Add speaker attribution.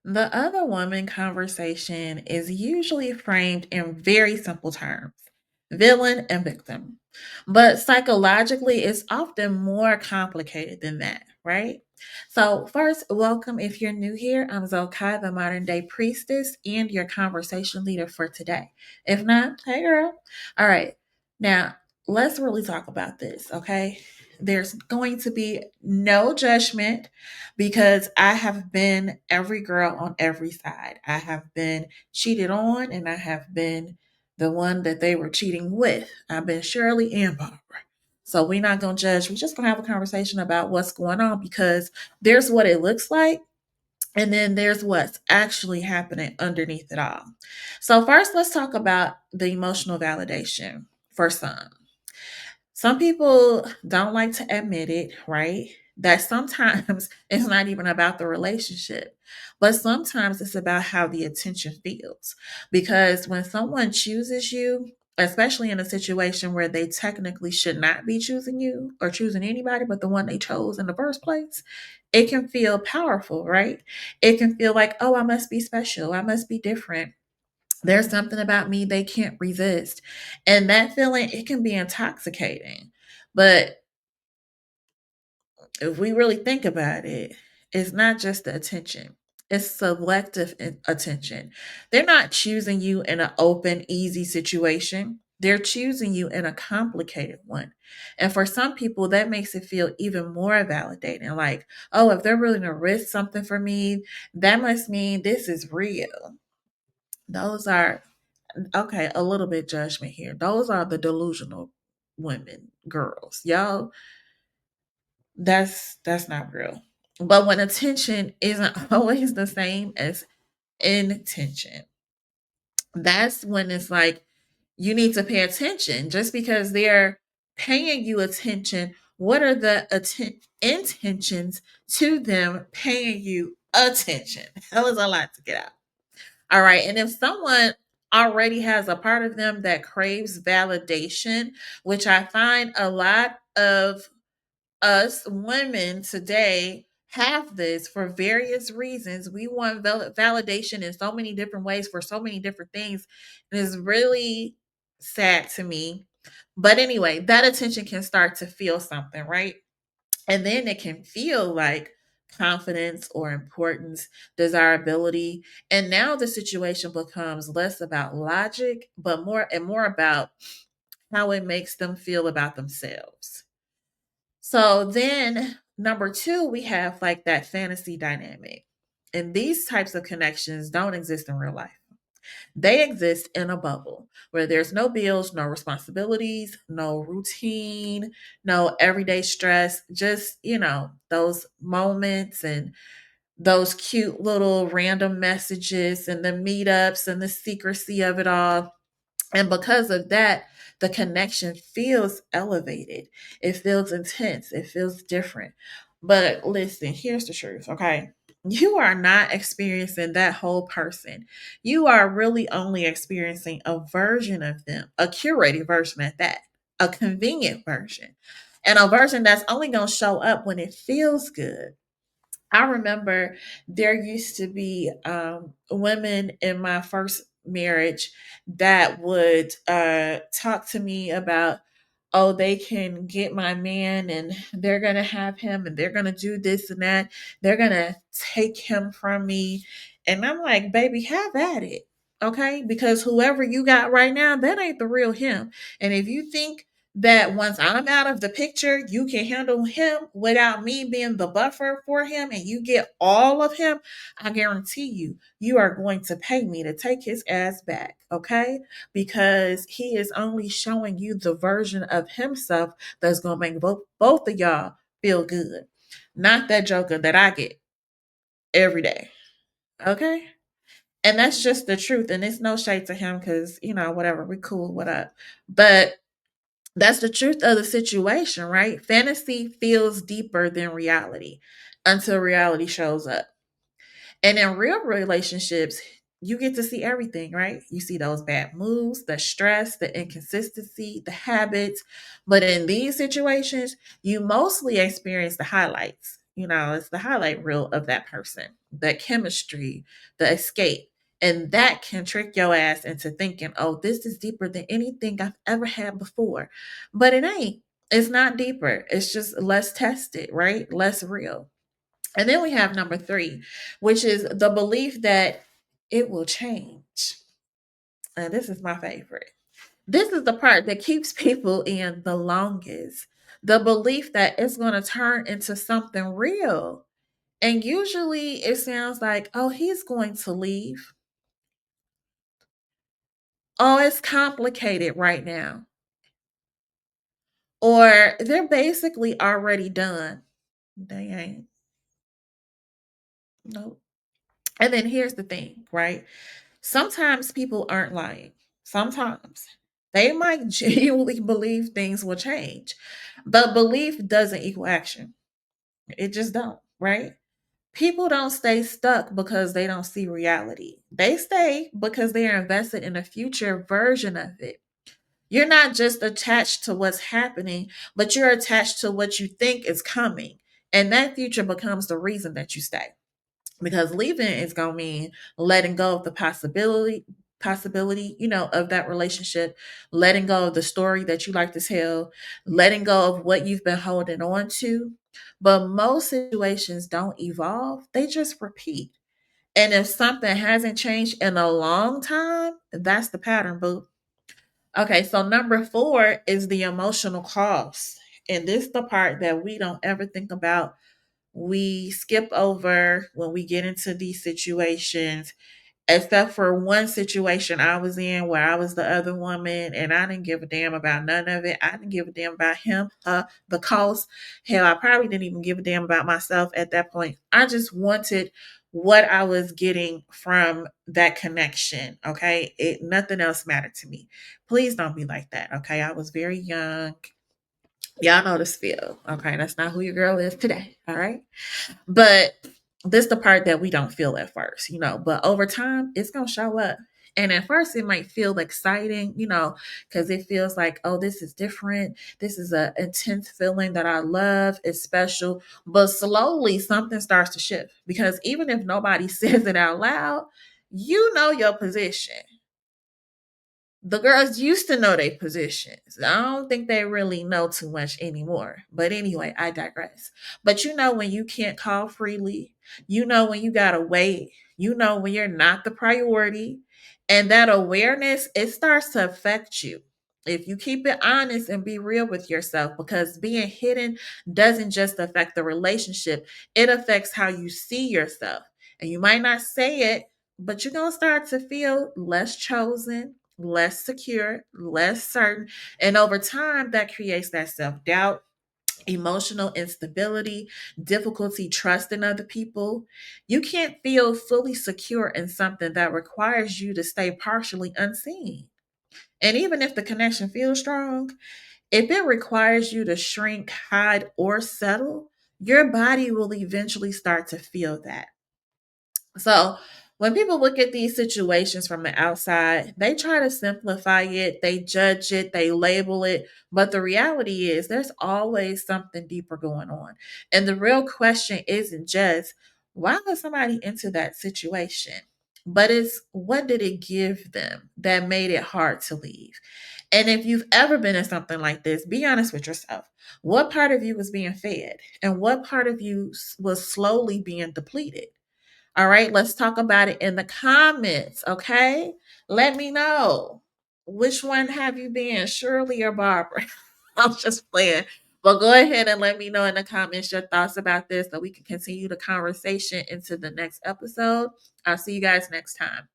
Speaker 1: The other woman conversation is usually framed in very simple terms: villain and victim. But psychologically, it's often more complicated than that, right? So, first, welcome if you're new here. I'm Zokai, the modern day priestess, and your conversation leader for today. If not, hey girl. All right, now let's really talk about this, okay? There's going to be no judgment because I have been every girl on every side. I have been cheated on and I have been the one that they were cheating with. I've been Shirley and Barbara. So we're not going to judge. We're just going to have a conversation about what's going on because there's what it looks like and then there's what's actually happening underneath it all. So, first, let's talk about the emotional validation for some. Some people don't like to admit it, right? That sometimes it's not even about the relationship, but sometimes it's about how the attention feels. Because when someone chooses you, especially in a situation where they technically should not be choosing you or choosing anybody but the one they chose in the first place, it can feel powerful, right? It can feel like, oh, I must be special, I must be different, there's something about me they can't resist. And that feeling, it can be intoxicating. But if we really think about it, it's not just the attention. It's selective attention. They're not choosing you in an open, easy situation. They're choosing you in a complicated one. And for some people, that makes it feel even more validating. Like, oh, if they're willing to risk something for me, that must mean this is real. Those are okay, a little bit judgment here. Those are the delusional women, girls. Y'all, that's not real. But when attention isn't always the same as intention, that's when it's like you need to pay attention. Just because they're paying you attention, what are the intentions to them paying you attention? That was a lot to get out. All right. And if someone already has a part of them that craves validation, which I find a lot of us women today have this for various reasons. We want validation in so many different ways for so many different things. And it's really sad to me. But anyway, that attention can start to feel something, right? And then it can feel like confidence or importance, desirability. And now the situation becomes less about logic, but more about how it makes them feel about themselves. So then number two, we have like that fantasy dynamic. And these types of connections don't exist in real life. They exist in a bubble where there's no bills, no responsibilities, no routine, no everyday stress, just, those moments and those cute little random messages and the meetups and the secrecy of it all. And because of that, the connection feels elevated. It feels intense. It feels different. But listen, here's the truth, okay? You are not experiencing that whole person. You are really only experiencing a version of them, a curated version at that, a convenient version, and a version that's only going to show up when it feels good. I remember there used to be women in my first marriage that would talk to me about, oh, they can get my man and they're going to have him and they're going to do this and that. They're going to take him from me. And I'm like, baby, have at it. Okay. Because whoever you got right now, that ain't the real him. And if you think that once I'm out of the picture, you can handle him without me being the buffer for him and you get all of him, I guarantee you, you are going to pay me to take his ass back, okay? Because he is only showing you the version of himself that's going to make both of y'all feel good. Not that joker that I get every day, okay? And that's just the truth. And it's no shade to him because, whatever, we cool, what up. But that's the truth of the situation, right? Fantasy feels deeper than reality until reality shows up. And in real relationships, you get to see everything, right? You see those bad moves, the stress, the inconsistency, the habits. But in these situations, you mostly experience the highlights. It's the highlight reel of that person, the chemistry, the escape. And that can trick your ass into thinking, oh, this is deeper than anything I've ever had before. But it ain't. It's not deeper. It's just less tested, right? Less real. And then we have number three, which is the belief that it will change. And this is my favorite. This is the part that keeps people in the longest. The belief that it's going to turn into something real. And usually it sounds like, oh, he's going to leave. Oh, it's complicated right now. Or they're basically already done. They ain't. Nope. And then here's the thing, right? Sometimes people aren't lying. Sometimes they might genuinely believe things will change, but belief doesn't equal action. It just don't, right? People don't stay stuck because they don't see reality. They stay because they are invested in a future version of it. You're not just attached to what's happening, but you're attached to what you think is coming. And that future becomes the reason that you stay, because leaving is going to mean letting go of the possibility of that relationship, letting go of the story that you like to tell, letting go of what you've been holding on to. But most situations don't evolve, they just repeat. And if something hasn't changed in a long time, that's the pattern, boo. Okay, so number four is the emotional cost. And this is the part that we don't ever think about. We skip over when we get into these situations, except for one situation I was in where I was the other woman and I didn't give a damn about none of it. I didn't give a damn about him, the cost. Hell, I probably didn't even give a damn about myself at that point. I just wanted what I was getting from that connection. Okay. Nothing else mattered to me. Please don't be like that. Okay. I was very young. Y'all know the spiel. Okay. That's not who your girl is today. All right. But this the part that we don't feel at first, but over time it's gonna show up. And at first it might feel exciting, because it feels like, oh, this is different. This is a intense feeling that I love. It's special. But slowly something starts to shift, because even if nobody says it out loud, you know your position. The girls used to know their positions. I don't think they really know too much anymore. But anyway, I digress. But when you can't call freely, when you gotta wait, when you're not the priority. And that awareness, it starts to affect you. If you keep it honest and be real with yourself, because being hidden doesn't just affect the relationship, it affects how you see yourself. And you might not say it, but you're going to start to feel less chosen, less secure, less certain. And over time, that creates that self doubt, emotional instability, difficulty trusting other people. You can't feel fully secure in something that requires you to stay partially unseen. And even if the connection feels strong, if it requires you to shrink, hide, or settle, your body will eventually start to feel that. So when people look at these situations from the outside, they try to simplify it, they judge it, they label it. But the reality is there's always something deeper going on. And the real question isn't just why was somebody into that situation? But it's what did it give them that made it hard to leave? And if you've ever been in something like this, be honest with yourself. What part of you was being fed? And what part of you was slowly being depleted? All right, let's talk about it in the comments, okay? Let me know. Which one have you been, Shirley or Barbara? I'm just playing. But go ahead and let me know in the comments your thoughts about this so we can continue the conversation into the next episode. I'll see you guys next time.